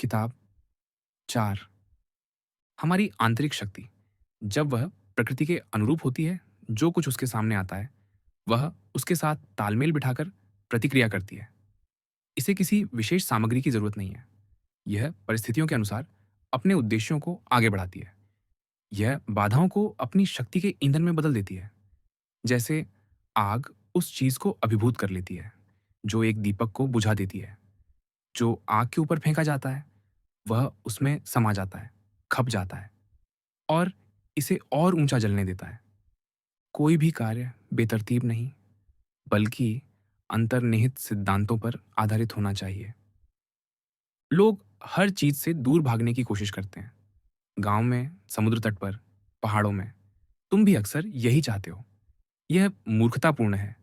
किताब 4। हमारी आंतरिक शक्ति जब वह प्रकृति के अनुरूप होती है, जो कुछ उसके सामने आता है वह उसके साथ तालमेल बिठाकर प्रतिक्रिया करती है। इसे किसी विशेष सामग्री की जरूरत नहीं है। यह परिस्थितियों के अनुसार अपने उद्देश्यों को आगे बढ़ाती है। यह बाधाओं को अपनी शक्ति के ईंधन में बदल देती है। जैसे आग उस चीज को अभिभूत कर लेती है जो एक दीपक को बुझा देती है। जो आग के ऊपर फेंका जाता है वह उसमें समा जाता है, खप जाता है और इसे और ऊंचा जलने देता है। कोई भी कार्य बेतरतीब नहीं, बल्कि अंतर्निहित सिद्धांतों पर आधारित होना चाहिए। लोग हर चीज से दूर भागने की कोशिश करते हैं। गांव में, समुद्र तट पर, पहाड़ों में। तुम भी अक्सर यही चाहते हो। यह मूर्खतापूर्ण है।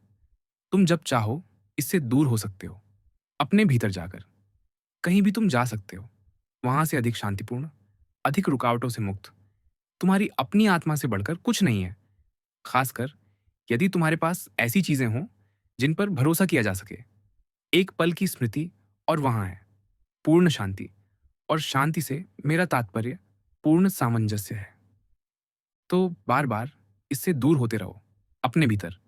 तुम जब चाहो इससे दूर हो सकते हो, अपने भीतर जाकर। कहीं भी तुम जा सकते हो, वहां से अधिक शांतिपूर्ण, अधिक रुकावटों से मुक्त। तुम्हारी अपनी आत्मा से बढ़कर कुछ नहीं है, खासकर यदि तुम्हारे पास ऐसी चीजें हों जिन पर भरोसा किया जा सके। एक पल की स्मृति और वहां है पूर्ण शांति। और शांति से मेरा तात्पर्य पूर्ण सामंजस्य है। तो बार बार इससे दूर होते रहो। अपने भीतर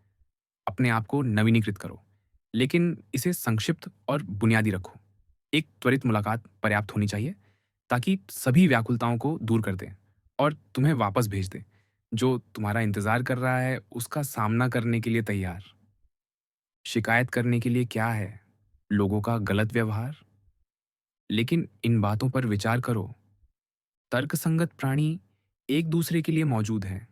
अपने आप को नवीनीकृत करो, लेकिन इसे संक्षिप्त और बुनियादी रखो। एक त्वरित मुलाकात पर्याप्त होनी चाहिए, ताकि सभी व्याकुलताओं को दूर कर दें और तुम्हें वापस भेज दें। जो तुम्हारा इंतजार कर रहा है उसका सामना करने के लिए तैयार। शिकायत करने के लिए क्या है? लोगों का गलत व्यवहार। लेकिन इन बातों पर विचार करो। तर्कसंगत प्राणी एक दूसरे के लिए मौजूद हैं।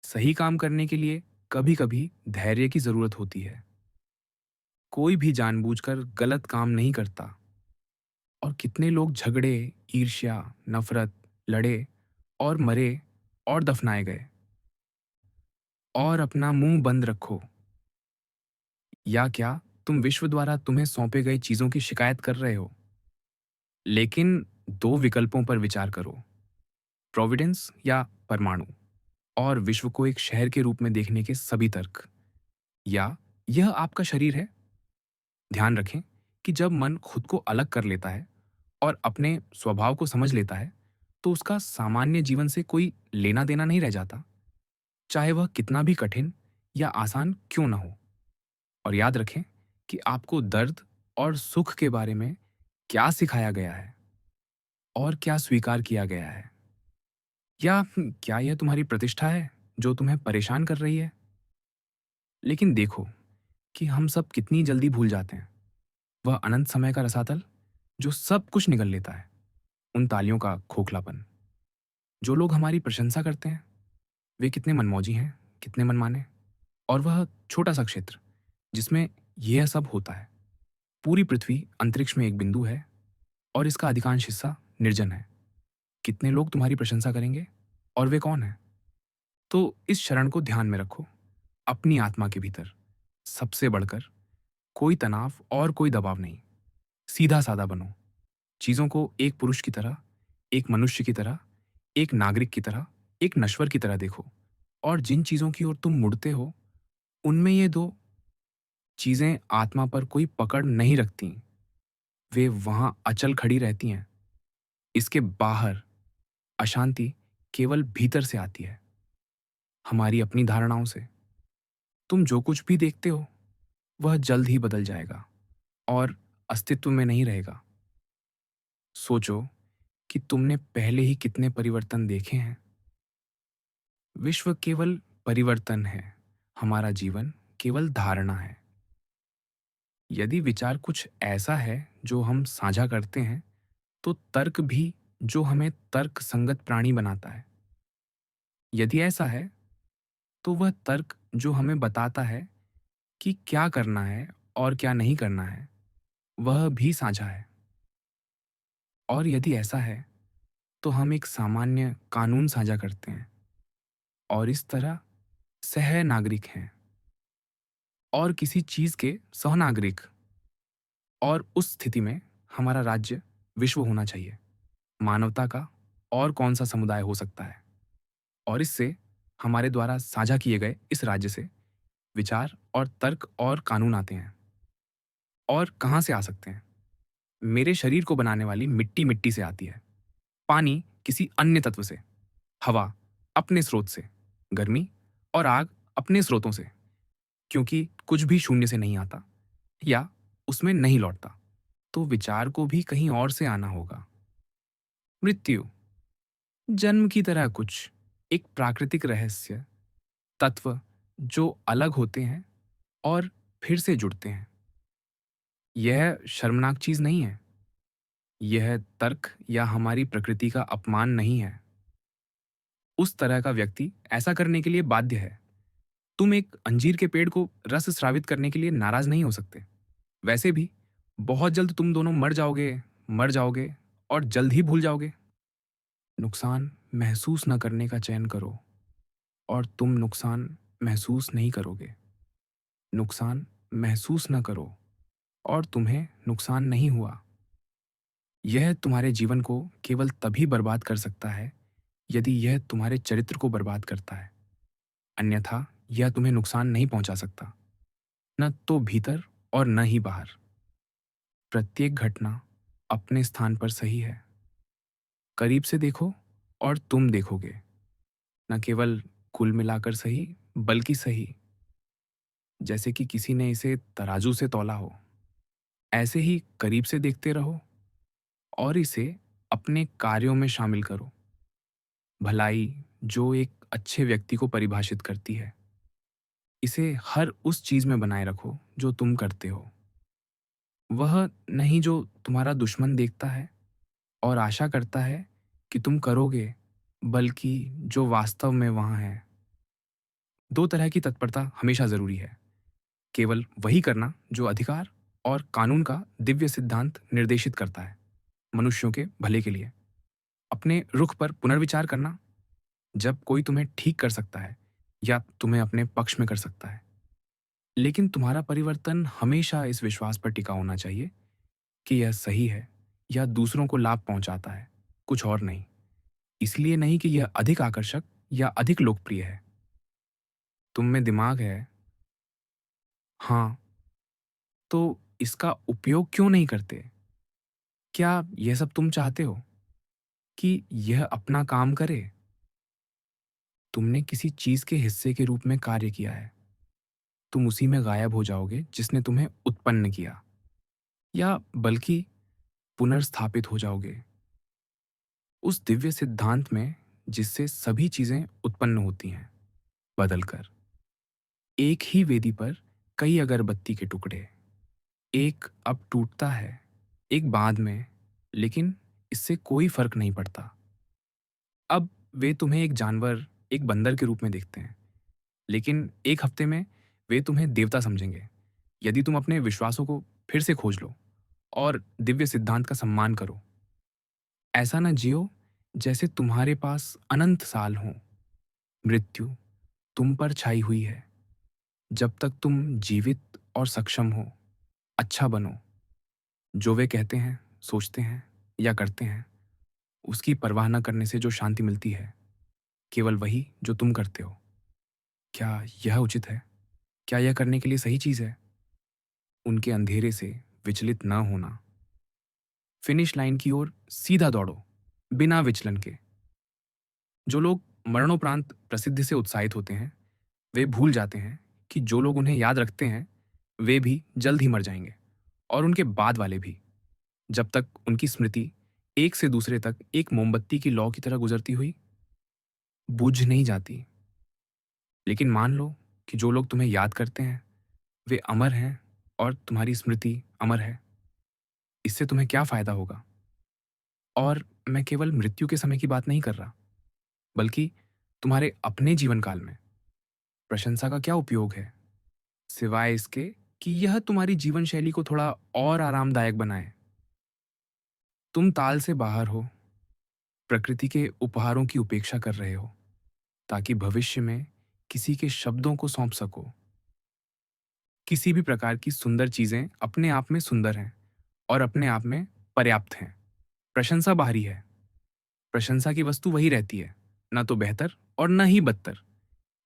सही काम करने के लिए कभी कभी धैर्य की जरूरत होती है। कोई भी जानबूझकर गलत काम नहीं करता। और कितने लोग झगड़े, ईर्ष्या, नफरत, लड़े और मरे और दफनाए गए। और अपना मुंह बंद रखो। या क्या तुम विश्व द्वारा तुम्हें सौंपे गए चीजों की शिकायत कर रहे हो? लेकिन दो विकल्पों पर विचार करो, प्रोविडेंस या परमाणु। और विश्व को एक शहर के रूप में देखने के सभी तर्क। या यह आपका शरीर है। ध्यान रखें कि जब मन खुद को अलग कर लेता है और अपने स्वभाव को समझ लेता है, तो उसका सामान्य जीवन से कोई लेना देना नहीं रह जाता, चाहे वह कितना भी कठिन या आसान क्यों ना हो। और याद रखें कि आपको दर्द और सुख के बारे में क्या सिखाया गया है और क्या स्वीकार किया गया है। या क्या यह तुम्हारी प्रतिष्ठा है जो तुम्हें परेशान कर रही है? लेकिन देखो कि हम सब कितनी जल्दी भूल जाते हैं वह अनंत समय का रसातल जो सब कुछ निगल लेता है। उन तालियों का खोखलापन। जो लोग हमारी प्रशंसा करते हैं वे कितने मनमौजी हैं, कितने मनमाने। और वह छोटा सा क्षेत्र जिसमें यह सब होता है। पूरी पृथ्वी अंतरिक्ष में एक बिंदु है और इसका अधिकांश हिस्सा निर्जन है। कितने लोग तुम्हारी प्रशंसा करेंगे और वे कौन हैं? तो इस शरण को ध्यान में रखो। अपनी आत्मा के भीतर सबसे बढ़कर कोई तनाव और कोई दबाव नहीं। सीधा सादा बनो। चीजों को एक पुरुष की तरह, एक मनुष्य की तरह, एक नागरिक की तरह, एक नश्वर की तरह देखो। और जिन चीजों की ओर तुम मुड़ते हो उनमें ये दो चीजें आत्मा पर कोई पकड़ नहीं रखती। वे वहां अचल खड़ी रहती हैं। इसके बाहर अशांति केवल भीतर से आती है, हमारी अपनी धारणाओं से। तुम जो कुछ भी देखते हो वह जल्द ही बदल जाएगा और अस्तित्व में नहीं रहेगा। सोचो कि तुमने पहले ही कितने परिवर्तन देखे हैं। विश्व केवल परिवर्तन है, हमारा जीवन केवल धारणा है। यदि विचार कुछ ऐसा है जो हम साझा करते हैं, तो तर्क भी जो हमें तर्क संगत प्राणी बनाता है। यदि ऐसा है, तो वह तर्क जो हमें बताता है कि क्या करना है और क्या नहीं करना है, वह भी साझा है। और यदि ऐसा है, तो हम एक सामान्य कानून साझा करते हैं और इस तरह सह नागरिक हैं और किसी चीज के सह नागरिक। और उस स्थिति में हमारा राज्य विश्व होना चाहिए। मानवता का और कौन सा समुदाय हो सकता है? और इससे हमारे द्वारा साझा किए गए इस राज्य से विचार और तर्क और कानून आते हैं। और कहाँ से आ सकते हैं? मेरे शरीर को बनाने वाली मिट्टी मिट्टी से आती है, पानी किसी अन्य तत्व से, हवा अपने स्रोत से, गर्मी और आग अपने स्रोतों से, क्योंकि कुछ भी शून्य से नहीं आता या उसमें नहीं लौटता, तो विचार को भी कहीं और से आना होगा। मृत्यु जन्म की तरह कुछ, एक प्राकृतिक रहस्य, तत्व जो अलग होते हैं और फिर से जुड़ते हैं। यह शर्मनाक चीज नहीं है, यह तर्क या हमारी प्रकृति का अपमान नहीं है। उस तरह का व्यक्ति ऐसा करने के लिए बाध्य है। तुम एक अंजीर के पेड़ को रस स्रावित करने के लिए नाराज नहीं हो सकते। वैसे भी बहुत जल्द तुम दोनों मर जाओगे और जल्द ही भूल जाओगे। नुकसान महसूस न करने का चयन करो और तुम नुकसान महसूस नहीं करोगे। नुकसान महसूस न करो और तुम्हें नुकसान नहीं हुआ। यह तुम्हारे जीवन को केवल तभी बर्बाद कर सकता है यदि यह तुम्हारे चरित्र को बर्बाद करता है। अन्यथा यह तुम्हें नुकसान नहीं पहुंचा सकता, न तो भीतर और न ही बाहर। प्रत्येक घटना अपने स्थान पर सही है। करीब से देखो और तुम देखोगे, न केवल कुल मिलाकर सही, बल्कि सही, जैसे कि किसी ने इसे तराजू से तौला हो। ऐसे ही करीब से देखते रहो और इसे अपने कार्यों में शामिल करो। भलाई जो एक अच्छे व्यक्ति को परिभाषित करती है, इसे हर उस चीज में बनाए रखो जो तुम करते हो। वह नहीं जो तुम्हारा दुश्मन देखता है और आशा करता है कि तुम करोगे, बल्कि जो वास्तव में वहां है। दो तरह की तत्परता हमेशा जरूरी है। केवल वही करना जो अधिकार और कानून का दिव्य सिद्धांत निर्देशित करता है, मनुष्यों के भले के लिए। अपने रुख पर पुनर्विचार करना, जब कोई तुम्हें ठीक कर सकता है या तुम्हें अपने पक्ष में कर सकता है। लेकिन तुम्हारा परिवर्तन हमेशा इस विश्वास पर टिका होना चाहिए कि यह सही है या दूसरों को लाभ पहुंचाता है, कुछ और नहीं। इसलिए नहीं कि यह अधिक आकर्षक या अधिक लोकप्रिय है। तुम में दिमाग है, हाँ, तो इसका उपयोग क्यों नहीं करते? क्या यह सब तुम चाहते हो कि यह अपना काम करे? तुमने किसी चीज के हिस्से के रूप में कार्य किया है। तुम उसी में गायब हो जाओगे जिसने तुम्हें उत्पन्न किया, या बल्कि पुनर्स्थापित हो जाओगे उस दिव्य सिद्धांत में जिससे सभी चीजें उत्पन्न होती हैं, बदलकर। एक ही वेदी पर कई अगरबत्ती के टुकड़े, एक अब टूटता है, एक बाद में, लेकिन इससे कोई फर्क नहीं पड़ता। अब वे तुम्हें एक जानवर, एक बंदर के रूप में देखते हैं, लेकिन एक हफ्ते में वे तुम्हें देवता समझेंगे यदि तुम अपने विश्वासों को फिर से खोज लो और दिव्य सिद्धांत का सम्मान करो। ऐसा ना जियो जैसे तुम्हारे पास अनंत साल हों। मृत्यु तुम पर छाई हुई है। जब तक तुम जीवित और सक्षम हो, अच्छा बनो। जो वे कहते हैं, सोचते हैं या करते हैं, उसकी परवाह न करने से जो शांति मिलती है, केवल वही जो तुम करते हो। क्या यह उचित है? क्या यह करने के लिए सही चीज है? उनके अंधेरे से विचलित न होना। फिनिश लाइन की ओर सीधा दौड़ो, बिना विचलन के। जो लोग मरणोपरांत प्रसिद्धि से उत्साहित होते हैं, वे भूल जाते हैं कि जो लोग उन्हें याद रखते हैं, वे भी जल्द ही मर जाएंगे, और उनके बाद वाले भी, जब तक उनकी स्मृति एक से दूसरे तक एक मोमबत्ती की लौ की तरह गुजरती हुई बुझ नहीं जाती। लेकिन मान लो कि जो लोग तुम्हें याद करते हैं, वे अमर हैं और तुम्हारी स्मृति अमर है। इससे तुम्हें क्या फायदा होगा? और मैं केवल मृत्यु के समय की बात नहीं कर रहा, बल्कि तुम्हारे अपने जीवन काल में प्रशंसा का क्या उपयोग है, सिवाय इसके कि यह तुम्हारी जीवन शैली को थोड़ा और आरामदायक बनाए। तुम ताल से बाहर हो, प्रकृति के उपहारों की उपेक्षा कर रहे हो, ताकि भविष्य में किसी के शब्दों को सौंप सको। किसी भी प्रकार की सुंदर चीजें अपने आप में सुंदर हैं और अपने आप में पर्याप्त हैं। प्रशंसा बाहरी है। प्रशंसा की वस्तु वही रहती है, न तो बेहतर और न ही बदतर।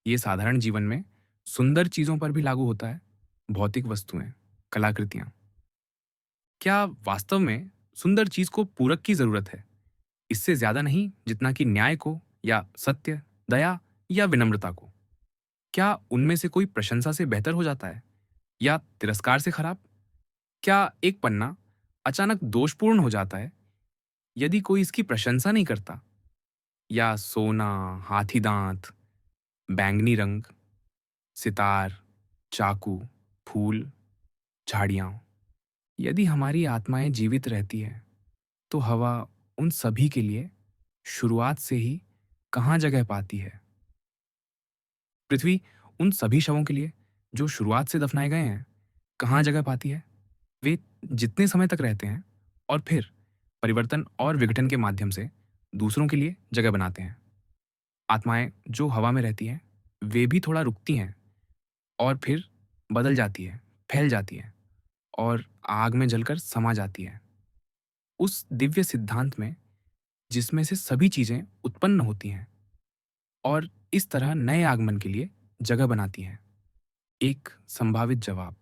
ये साधारण जीवन में सुंदर चीजों पर भी लागू होता है। भौतिक वस्तुएं, कलाकृतियां, क्या वास्तव में सुंदर चीज को पूरक की जरूरत है? इससे ज्यादा नहीं जितना कि न्याय को, या सत्य, दया, या विनम्रता को। क्या उनमें से कोई प्रशंसा से बेहतर हो जाता है, या तिरस्कार से खराब? क्या एक पन्ना अचानक दोषपूर्ण हो जाता है यदि कोई इसकी प्रशंसा नहीं करता? या सोना, हाथी दांत, बैंगनी रंग, सितार, चाकू, फूल, झाड़ियां, यदि हमारी आत्माएं जीवित रहती हैं, तो हवा उन सभी के लिए शुरुआत से ही कहाँ जगह पाती है? पृथ्वी उन सभी शवों के लिए जो शुरुआत से दफनाए गए हैं, कहाँ जगह पाती है? वे जितने समय तक रहते हैं और फिर परिवर्तन और विघटन के माध्यम से दूसरों के लिए जगह बनाते हैं। आत्माएं जो हवा में रहती हैं, वे भी थोड़ा रुकती हैं और फिर बदल जाती है, फैल जाती है और आग में जलकर समा जाती है। उस दिव्य सिद्धांत में जिसमें से सभी चीजें उत्पन्न होती हैं और इस तरह नए आगमन के लिए जगह बनाती हैं। एक संभावित जवाब।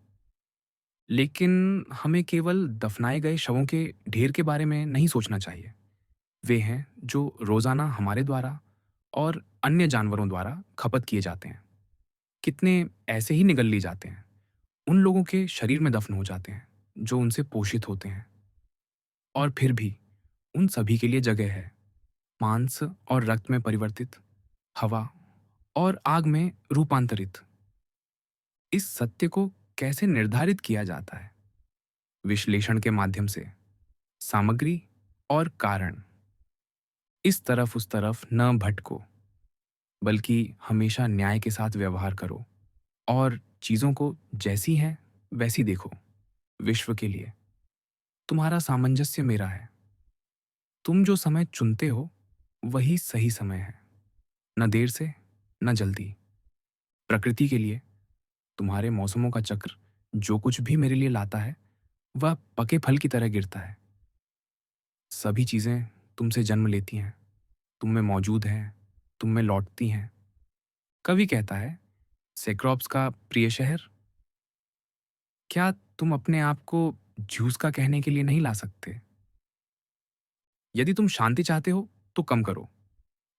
लेकिन हमें केवल दफनाए गए शवों के ढेर के बारे में नहीं सोचना चाहिए। वे हैं जो रोजाना हमारे द्वारा और अन्य जानवरों द्वारा खपत किए जाते हैं। कितने ऐसे ही निगल लिए जाते हैं, उन लोगों के शरीर में दफन हो जाते हैं जो उनसे पोषित होते हैं। और फिर भी उन सभी के लिए जगह है, मांस और रक्त में परिवर्तित, हवा और आग में रूपांतरित। इस सत्य को कैसे निर्धारित किया जाता है? विश्लेषण के माध्यम से। सामग्री और कारण। इस तरफ उस तरफ न भटको, बल्कि हमेशा न्याय के साथ व्यवहार करो और चीजों को जैसी हैं वैसी देखो। विश्व के लिए तुम्हारा सामंजस्य मेरा है। तुम जो समय चुनते हो वही सही समय है, न देर से न जल्दी। प्रकृति के लिए तुम्हारे मौसमों का चक्र जो कुछ भी मेरे लिए लाता है, वह पके फल की तरह गिरता है। सभी चीजें तुमसे जन्म लेती हैं, तुम में मौजूद हैं, तुम में लौटती हैं। कवि कहता है, सेक्रॉप्स का प्रिय शहर। क्या तुम अपने आप को झूस का कहने के लिए नहीं ला सकते? यदि तुम शांति चाहते हो तो कम करो,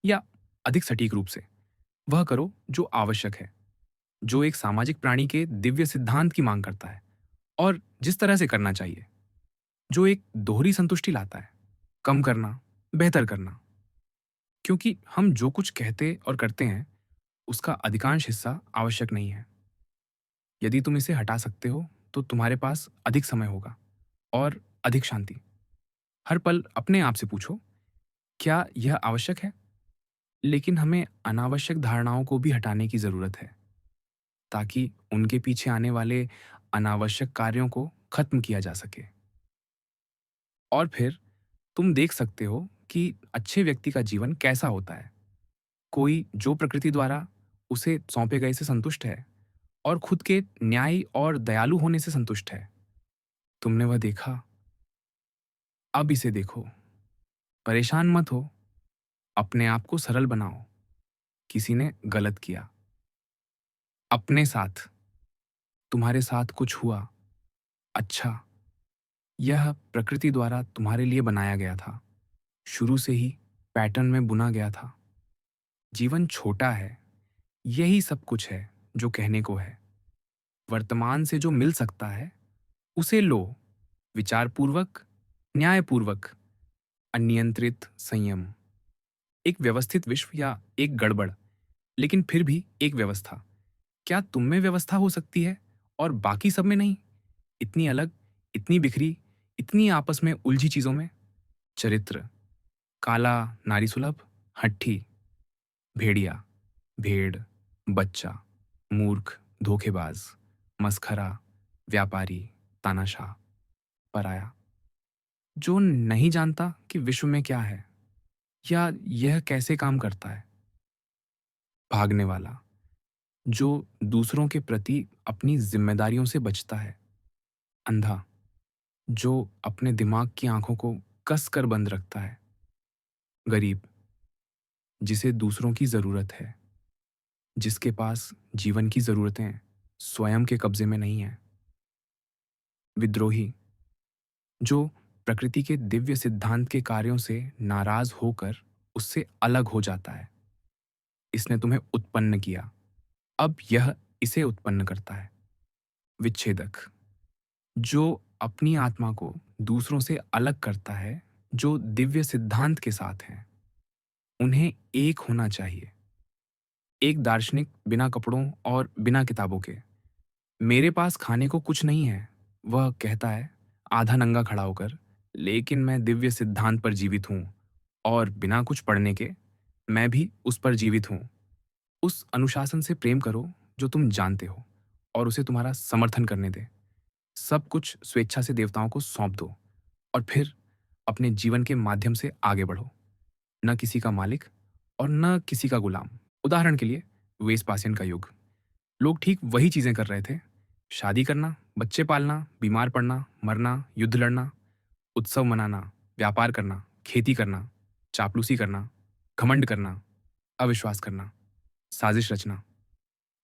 या अधिक सटीक रूप से वह करो जो आवश्यक है, जो एक सामाजिक प्राणी के दिव्य सिद्धांत की मांग करता है और जिस तरह से करना चाहिए, जो एक दोहरी संतुष्टि लाता है। कम करना, बेहतर करना। क्योंकि हम जो कुछ कहते और करते हैं उसका अधिकांश हिस्सा आवश्यक नहीं है। यदि तुम इसे हटा सकते हो तो तुम्हारे पास अधिक समय होगा और अधिक शांति। हर पल अपने आप से पूछो, क्या यह आवश्यक है? लेकिन हमें अनावश्यक धारणाओं को भी हटाने की जरूरत है, ताकि उनके पीछे आने वाले अनावश्यक कार्यों को खत्म किया जा सके। और फिर तुम देख सकते हो कि अच्छे व्यक्ति का जीवन कैसा होता है। कोई जो प्रकृति द्वारा उसे सौंपे गए से संतुष्ट है और खुद के न्यायी और दयालु होने से संतुष्ट है। तुमने वह देखा, अब इसे देखो। परेशान मत हो, अपने आप को सरल बनाओ। किसी ने गलत किया, अपने साथ, तुम्हारे साथ कुछ हुआ, अच्छा, यह प्रकृति द्वारा तुम्हारे लिए बनाया गया था, शुरू से ही पैटर्न में बुना गया था। जीवन छोटा है, यही सब कुछ है जो कहने को है। वर्तमान से जो मिल सकता है उसे लो, विचारपूर्वक, न्यायपूर्वक, अनियंत्रित संयम। एक व्यवस्थित विश्व या एक गड़बड़, लेकिन फिर भी एक व्यवस्था। क्या तुम में व्यवस्था हो सकती है और बाकी सब में नहीं? इतनी अलग, इतनी बिखरी, इतनी आपस में उलझी चीजों में। चरित्र, काला नारी सुलभ, हट्ठी, भेड़िया, भेड़, बच्चा, मूर्ख, धोखेबाज, मस्खरा, व्यापारी, तानाशाह, पराया, जो नहीं जानता कि विश्व में क्या है या यह कैसे काम करता है। भागने वाला, जो दूसरों के प्रति अपनी जिम्मेदारियों से बचता है। अंधा, जो अपने दिमाग की आंखों को कस कर बंद रखता है। गरीब, जिसे दूसरों की जरूरत है, जिसके पास जीवन की जरूरतें स्वयं के कब्जे में नहीं है। विद्रोही, जो प्रकृति के दिव्य सिद्धांत के कार्यों से नाराज होकर उससे अलग हो जाता है। इसने तुम्हें उत्पन्न किया, अब यह इसे उत्पन्न करता है। विच्छेदक, जो अपनी आत्मा को दूसरों से अलग करता है, जो दिव्य सिद्धांत के साथ हैं, उन्हें एक होना चाहिए। एक दार्शनिक बिना कपड़ों और बिना किताबों के, मेरे पास खाने को कुछ नहीं है, वह कहता है आधा नंगा खड़ा होकर, लेकिन मैं दिव्य सिद्धांत पर जीवित हूँ और बिना कुछ पढ़ने के मैं भी उस पर जीवित हूँ। उस अनुशासन से प्रेम करो जो तुम जानते हो और उसे तुम्हारा समर्थन करने दे। सब कुछ स्वेच्छा से देवताओं को सौंप दो और फिर अपने जीवन के माध्यम से आगे बढ़ो, न किसी का मालिक और न किसी का गुलाम। उदाहरण के लिए वेस्पासियन का युग, लोग ठीक वही चीजें कर रहे थे। शादी करना, बच्चे पालना, बीमार पड़ना, मरना, युद्ध लड़ना, उत्सव मनाना, व्यापार करना, खेती करना, चापलूसी करना, घमंड करना, अविश्वास करना, साजिश रचना,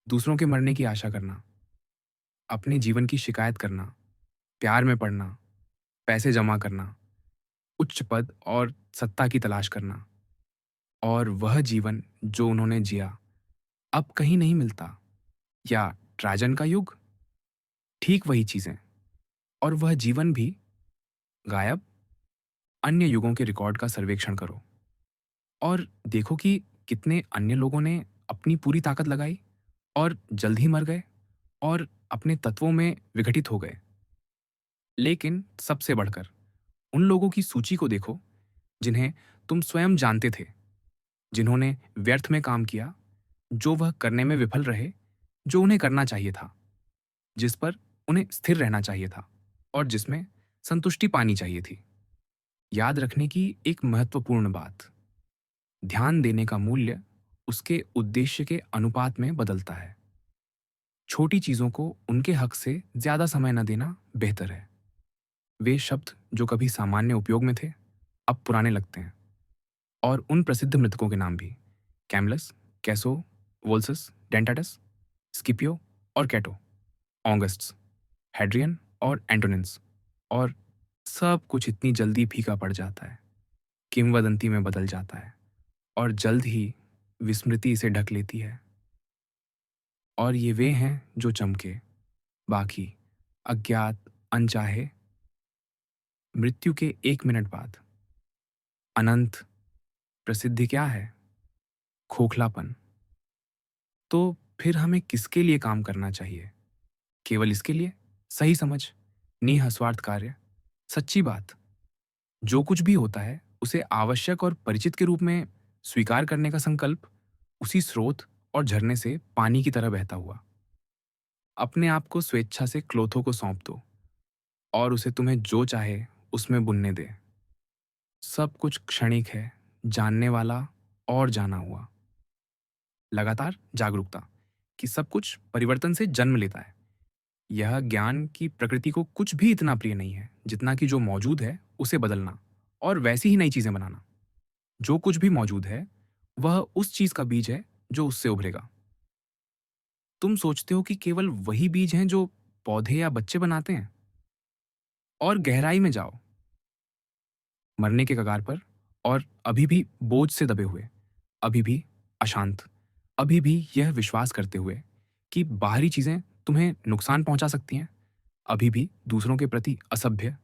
दूसरों के मरने की आशा करना, अपने जीवन की शिकायत करना, प्यार में पड़ना, पैसे जमा करना, उच्च पद और सत्ता की तलाश करना। और वह जीवन जो उन्होंने जिया अब कहीं नहीं मिलता। या ट्राजन का युग, ठीक वही चीजें और वह जीवन भी गायब। अन्य युगों के रिकॉर्ड का सर्वेक्षण करो और देखो कि कितने अन्य लोगों ने अपनी पूरी ताकत लगाई और जल्द ही मर गए और अपने तत्वों में विघटित हो गए। लेकिन सबसे बढ़कर उन लोगों की सूची को देखो जिन्हें तुम स्वयं जानते थे, जिन्होंने व्यर्थ में काम किया, जो वह करने में विफल रहे जो उन्हें करना चाहिए था, जिस पर उन्हें स्थिर रहना चाहिए था और जिसमें संतुष्टि पानी चाहिए थी। याद रखने की एक महत्वपूर्ण बात, ध्यान देने का मूल्य उसके उद्देश्य के अनुपात में बदलता है। छोटी चीजों को उनके हक से ज्यादा समय न देना बेहतर है। वे शब्द जो कभी सामान्य उपयोग में थे अब पुराने लगते हैं। और उन प्रसिद्ध मृतकों के नाम भी, कैमलस, कैसो, वोल्सस, डेंटाटस, स्किपियो और कैटो, ऑगस्ट्स, हेड्रियन और एंटोनिन्स, और सब कुछ इतनी जल्दी फीका पड़ जाता है, किंवदंती में बदल जाता है और जल्द ही विस्मृति इसे ढक लेती है। और ये वे हैं जो चमके, बाकी अज्ञात, अनचाहे, मृत्यु के 1 मिनट बाद। अनंत प्रसिद्धि क्या है? खोखलापन। तो फिर हमें किसके लिए काम करना चाहिए? केवल इसके लिए? सही समझ, निःस्वार्थ कार्य, सच्ची बात। जो कुछ भी होता है उसे आवश्यक और परिचित के रूप में स्वीकार करने का संकल्प, उसी स्रोत और झरने से पानी की तरह बहता हुआ। अपने आप को स्वेच्छा से क्लोथों को सौंप दो और उसे तुम्हें जो चाहे उसमें बुनने दे। सब कुछ क्षणिक है, जानने वाला और जाना हुआ। लगातार जागरूकता कि सब कुछ परिवर्तन से जन्म लेता है। यह ज्ञान की प्रकृति को कुछ भी इतना प्रिय नहीं है जितना कि जो मौजूद है उसे बदलना और वैसी ही नई चीजें बनाना। जो कुछ भी मौजूद है वह उस चीज का बीज है जो उससे उभरेगा। तुम सोचते हो कि केवल वही बीज हैं जो पौधे या बच्चे बनाते हैं? और गहराई में जाओ, मरने के कगार पर और अभी भी बोझ से दबे हुए, अभी भी अशांत, अभी भी यह विश्वास करते हुए कि बाहरी चीजें तुम्हें नुकसान पहुंचा सकती हैं, अभी भी दूसरों के प्रति असभ्य,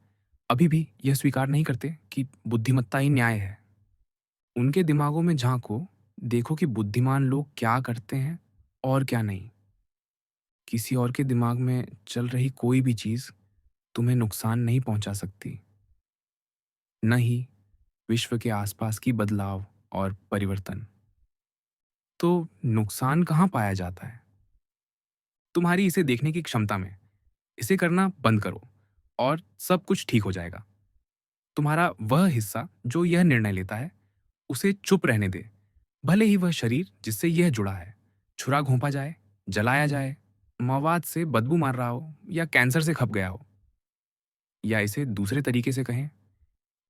अभी भी यह स्वीकार नहीं करते कि बुद्धिमत्ता ही न्याय है। उनके दिमागों में झांको, देखो कि बुद्धिमान लोग क्या करते हैं और क्या नहीं। किसी और के दिमाग में चल रही कोई भी चीज तुम्हें नुकसान नहीं पहुंचा सकती, न ही विश्व के आसपास की बदलाव और परिवर्तन। तो नुकसान कहाँ पाया जाता है? तुम्हारी इसे देखने की क्षमता में। इसे करना बंद करो और सब कुछ ठीक हो जाएगा। तुम्हारा वह हिस्सा जो यह निर्णय लेता है उसे चुप रहने दे, भले ही वह शरीर जिससे यह जुड़ा है छुरा घोंपा जाए, जलाया जाए, मवाद से बदबू मार रहा हो या कैंसर से खप गया हो। या इसे दूसरे तरीके से कहें,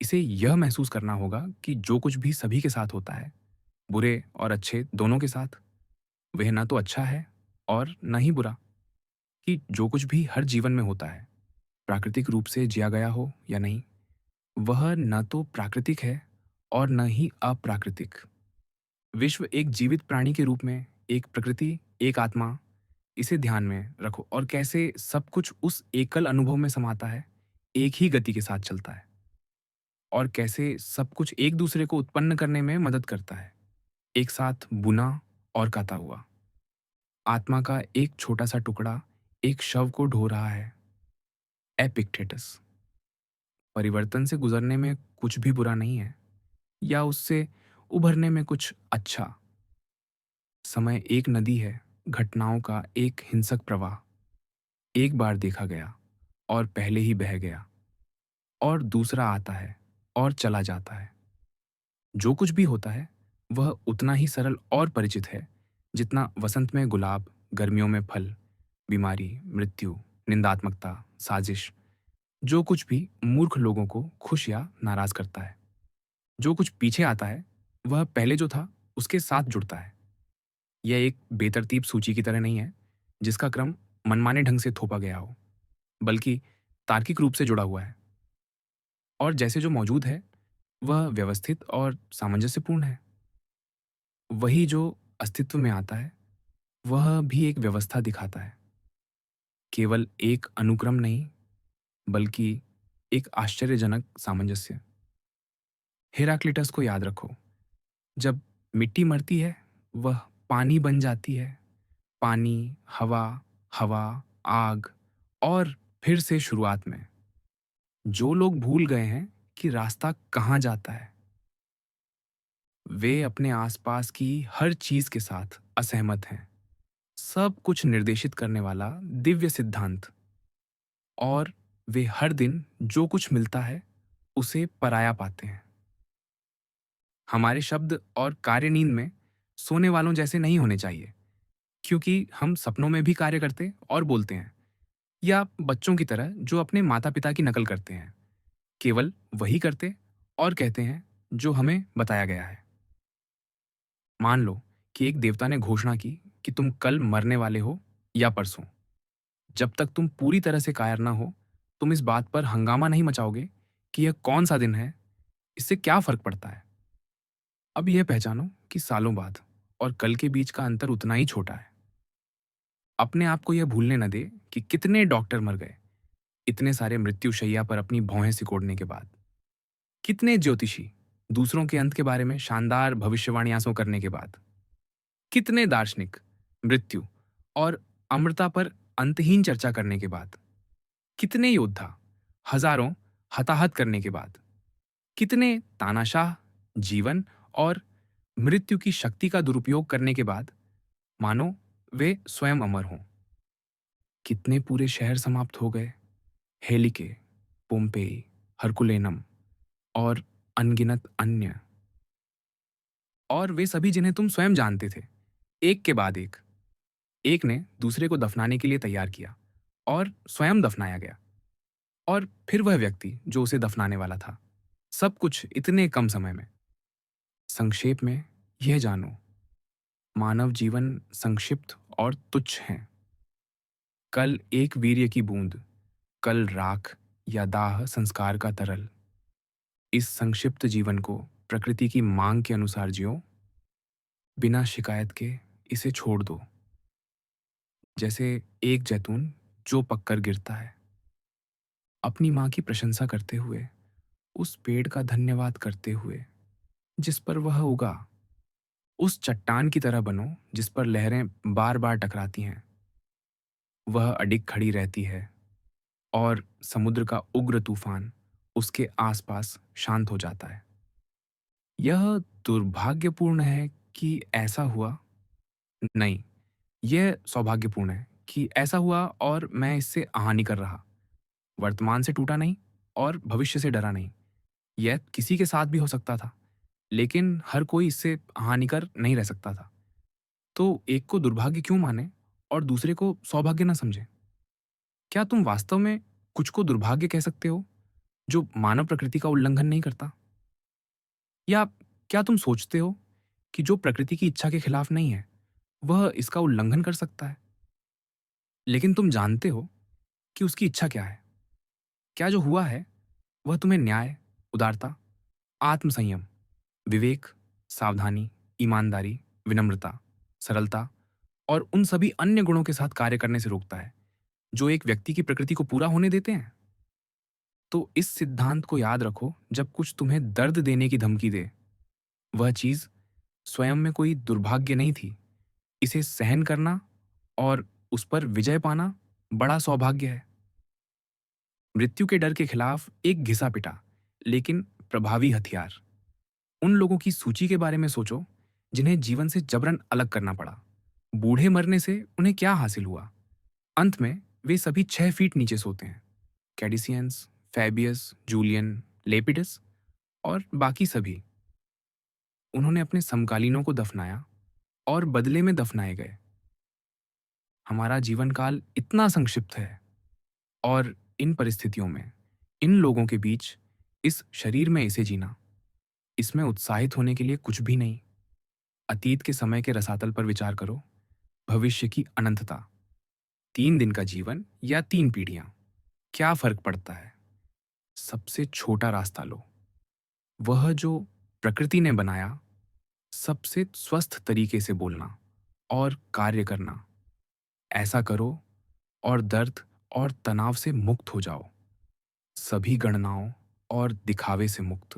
इसे यह महसूस करना होगा कि जो कुछ भी सभी के साथ होता है, बुरे और अच्छे दोनों के साथ, वह ना तो अच्छा है और न ही बुरा। कि जो कुछ भी हर जीवन में होता है प्राकृतिक रूप से जिया गया हो या नहीं, वह न तो प्राकृतिक है और न ही अप्राकृतिक। विश्व एक जीवित प्राणी के रूप में, एक प्रकृति, एक आत्मा, इसे ध्यान में रखो और कैसे सब कुछ उस एकल अनुभव में समाता है, एक ही गति के साथ चलता है और कैसे सब कुछ एक दूसरे को उत्पन्न करने में मदद करता है, एक साथ बुना और काता हुआ। आत्मा का एक छोटा सा टुकड़ा एक शव को ढो रहा है। एपिक्टेटस। परिवर्तन से गुजरने में कुछ भी बुरा नहीं है या उससे उभरने में कुछ अच्छा। समय एक नदी है, घटनाओं का एक हिंसक प्रवाह। एक बार देखा गया और पहले ही बह गया और दूसरा आता है और चला जाता है। जो कुछ भी होता है वह उतना ही सरल और परिचित है जितना वसंत में गुलाब, गर्मियों में फल, बीमारी, मृत्यु, निंदात्मकता, साजिश। जो कुछ भी मूर्ख लोगों को खुश या नाराज करता है। जो कुछ पीछे आता है वह पहले जो था उसके साथ जुड़ता है। यह एक बेतरतीब सूची की तरह नहीं है जिसका क्रम मनमाने ढंग से थोपा गया हो, बल्कि तार्किक रूप से जुड़ा हुआ है और जैसे जो मौजूद है वह व्यवस्थित और सामंजस्यपूर्ण है। वही जो अस्तित्व में आता है वह भी एक व्यवस्था दिखाता है, केवल एक अनुक्रम नहीं बल्कि एक आश्चर्यजनक सामंजस्य। हेराक्लिटस को याद रखो, जब मिट्टी मरती है वह पानी बन जाती है। पानी, हवा, हवा, आग और फिर से शुरुआत में। जो लोग भूल गए हैं कि रास्ता कहाँ जाता है, वे अपने आसपास की हर चीज के साथ असहमत हैं। सब कुछ निर्देशित करने वाला दिव्य सिद्धांत, और वे हर दिन जो कुछ मिलता है उसे पराया पाते हैं। हमारे शब्द और कार्य नींद में सोने वालों जैसे नहीं होने चाहिए, क्योंकि हम सपनों में भी कार्य करते और बोलते हैं, या बच्चों की तरह जो अपने माता पिता की नकल करते हैं, केवल वही करते और कहते हैं जो हमें बताया गया है। मान लो कि एक देवता ने घोषणा की कि तुम कल मरने वाले हो या परसों। जब तक तुम पूरी तरह से कायर ना हो, तुम इस बात पर हंगामा नहीं मचाओगे कि यह कौन सा दिन है, इससे क्या फर्क पड़ता है। अब यह पहचानो कि सालों बाद और कल के बीच का अंतर उतना ही छोटा है। अपने आप को यह भूलने न दे कि कितने डॉक्टर मर गए इतने सारे मृत्युशैया पर अपनी भौहें सिकोड़ने के बाद। कितने ज्योतिषी दूसरों के अंत के बारे में शानदार भविष्यवाणियां करने के बाद। कितने दार्शनिक मृत्यु और अमरता पर अंतहीन चर्चा करने के बाद। कितने योद्धा हजारों हताहत करने के बाद। कितने तानाशाह जीवन और मृत्यु की शक्ति का दुरुपयोग करने के बाद, मानो वे स्वयं अमर हों। कितने पूरे शहर समाप्त हो गए, हेलिके, पोम्पेई, हरकुलेनम और अनगिनत अन्य। और वे सभी जिन्हें तुम स्वयं जानते थे, एक के बाद एक। एक ने दूसरे को दफनाने के लिए तैयार किया और स्वयं दफनाया गया, और फिर वह व्यक्ति जो उसे दफनाने वाला था। सब कुछ इतने कम समय में। संक्षेप में यह जानो, मानव जीवन संक्षिप्त और तुच्छ है। कल एक वीर्य की बूंद, कल राख या दाह संस्कार का तरल। इस संक्षिप्त जीवन को प्रकृति की मांग के अनुसार जियो, बिना शिकायत के इसे छोड़ दो। जैसे एक जैतून जो पककर गिरता है, अपनी मां की प्रशंसा करते हुए, उस पेड़ का धन्यवाद करते हुए जिस पर वह उगा। उस चट्टान की तरह बनो जिस पर लहरें बार बार टकराती हैं। वह अडिग खड़ी रहती है और समुद्र का उग्र तूफान उसके आसपास शांत हो जाता है। यह दुर्भाग्यपूर्ण है कि ऐसा हुआ। नहीं, यह सौभाग्यपूर्ण है कि ऐसा हुआ और मैं इससे आहानि कर रहा। वर्तमान से टूटा नहीं और भविष्य से डरा नहीं। यह किसी के साथ भी हो सकता था, लेकिन हर कोई इससे हानिकर नहीं रह सकता था। तो एक को दुर्भाग्य क्यों माने और दूसरे को सौभाग्य ना समझे? क्या तुम वास्तव में कुछ को दुर्भाग्य कह सकते हो जो मानव प्रकृति का उल्लंघन नहीं करता? या क्या तुम सोचते हो कि जो प्रकृति की इच्छा के खिलाफ नहीं है, वह इसका उल्लंघन कर सकता है? लेकिन तुम जानते हो कि उसकी इच्छा क्या है। क्या जो हुआ है वह तुम्हें न्याय, उदारता, आत्मसंयम, विवेक, सावधानी, ईमानदारी, विनम्रता, सरलता और उन सभी अन्य गुणों के साथ कार्य करने से रोकता है जो एक व्यक्ति की प्रकृति को पूरा होने देते हैं? तो इस सिद्धांत को याद रखो, जब कुछ तुम्हें दर्द देने की धमकी दे, वह चीज स्वयं में कोई दुर्भाग्य नहीं थी। इसे सहन करना और उस पर विजय पाना बड़ा सौभाग्य है। मृत्यु के डर के खिलाफ एक घिसा पिटा लेकिन प्रभावी हथियार। उन लोगों की सूची के बारे में सोचो जिन्हें जीवन से जबरन अलग करना पड़ा। बूढ़े मरने से उन्हें क्या हासिल हुआ? अंत में वे सभी 6 फीट नीचे सोते हैं। कैडिसियंस, फैबियस, जूलियन, लेपिडस और बाकी सभी। उन्होंने अपने समकालीनों को दफनाया और बदले में दफनाए गए। हमारा जीवन काल इतना संक्षिप्त है और इन परिस्थितियों में, इन लोगों के बीच, इस शरीर में इसे जीना, इसमें उत्साहित होने के लिए कुछ भी नहीं। अतीत के समय के रसातल पर विचार करो, भविष्य की अनंतता। 3 दिन का जीवन या 3 पीढ़ियां, क्या फर्क पड़ता है? सबसे छोटा रास्ता लो, वह जो प्रकृति ने बनाया। सबसे स्वस्थ तरीके से बोलना और कार्य करना। ऐसा करो और दर्द और तनाव से मुक्त हो जाओ, सभी गणनाओं और दिखावे से मुक्त।